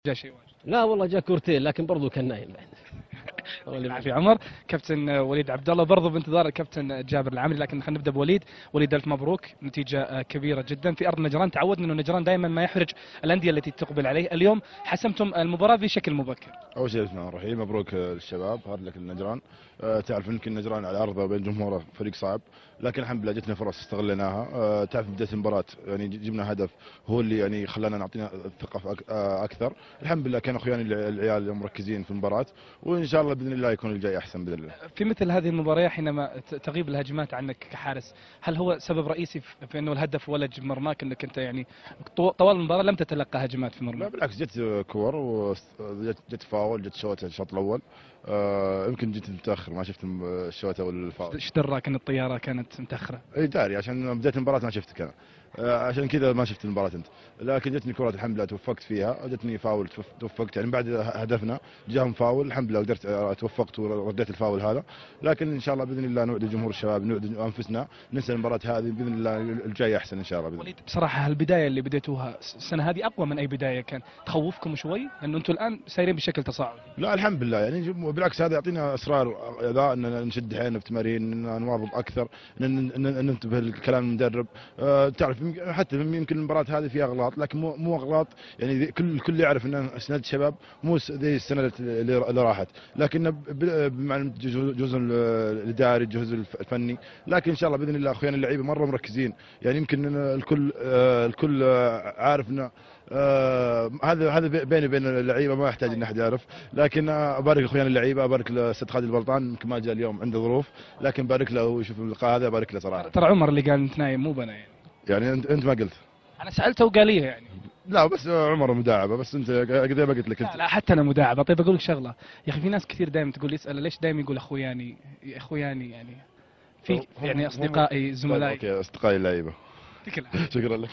جاء شيء واجد. لا والله جاء كورتين لكن برضو كان نايم بعد. يعطيك العافيه عمر. كابتن وليد عبد الله برضو بانتظار الكابتن جابر العمري، لكن خلينا نبدا بوليد. وليد الف مبروك، نتيجه كبيره جدا في ارض نجران. تعودنا انه نجران دائما ما يحرج الانديه التي تقبل عليه. اليوم حسمتم المباراه بشكل مبكر. اول شيء بسم الله الرحمن الرحيم، مبروك للشباب، هارد لك النجران. تعرف يمكن نجران على ارضه بين جمهوره فريق صعب، لكن الحمد لله جتنا فرص استغليناها. تعرف بدايه المباراه يعني جبنا هدف هو اللي يعني خلانا نعطينا الثقه اكثر. الحمد لله كان اخواني العيال مركزين في المباراه، وان شاء الله باذن الله يكون الجاي احسن باذن الله. في مثل هذه المباريات حينما تغيب الهجمات عنك كحارس، هل هو سبب رئيسي في انه الهدف ولج مرماك، انك انت يعني طوال المباراه لم تتلقى هجمات في لا مرماك؟ بالعكس، جت كور وجت فاول، جت شوطه الشوط الاول. يمكن جيت متاخر ما شفت الشوطه والفاول. ايش دراك ان الطياره كانت متاخره؟ اي داري، عشان بدايه المباراه ما شفتك انا. عشان كذا ما شفت المباراه انت. لكن جتني كرات الحمد لله توفقت فيها، جتني فاول توفقت يعني بعد هدفنا جاهم فاول الحمد لله قدرت توفقت ورديت الفاول هذا. لكن ان شاء الله باذن الله نوعد جمهور الشباب، نوعد انفسنا ننسى المباراه هذه باذن الله، الجاي احسن ان شاء الله. وليد بصراحه البدايه اللي بديتوها السنه هذه اقوى من اي بدايه، كان تخوفكم شوي لانه انتم الان سايرين بشكل تصاعدي؟ لا الحمد لله يعني بالعكس، هذا يعطينا اصرار ذا ان نشد حيلنا في التمارين، ان نواظب اكثر، ان ننتبه لكلام المدرب. تعرف حتى يمكن المباراه هذه فيها اغلاط، لكن مو اغلاط يعني الكل يعرف ان سنه الشباب مو زي السنه اللي راحت، لكن مع الجزء الاداري الجزء الفني. لكن ان شاء الله باذن الله اخواننا اللعيبه مره مركزين، يعني يمكن الكل عارف انه هذا بيني وبين اللعيبه ما يحتاج ان احد يعرف. لكن ابارك اخواني اللعيبه، ابارك لسيد خالد البلطان يمكن ما جاء اليوم عنده ظروف، لكن بارك له ويشوف اللقاء هذا، بارك له صراحه. ترى عمر اللي قال انت نايم مو بنا يعني. يعني انت ما قلت. انا سالته وقال لي يعني. لا بس عمر مداعبه، بس انت زي ما قلت لك انت. لا حتى انا مداعبه. طيب اقول لك شغله يا اخي، في ناس كثير دائما تقول يسال ليش دائما يقول اخوياني اخوياني يعني في يعني اصدقائي زملائي. اوكي اصدقائي اللعيبه. يعطيك العافيه. شكرا لك.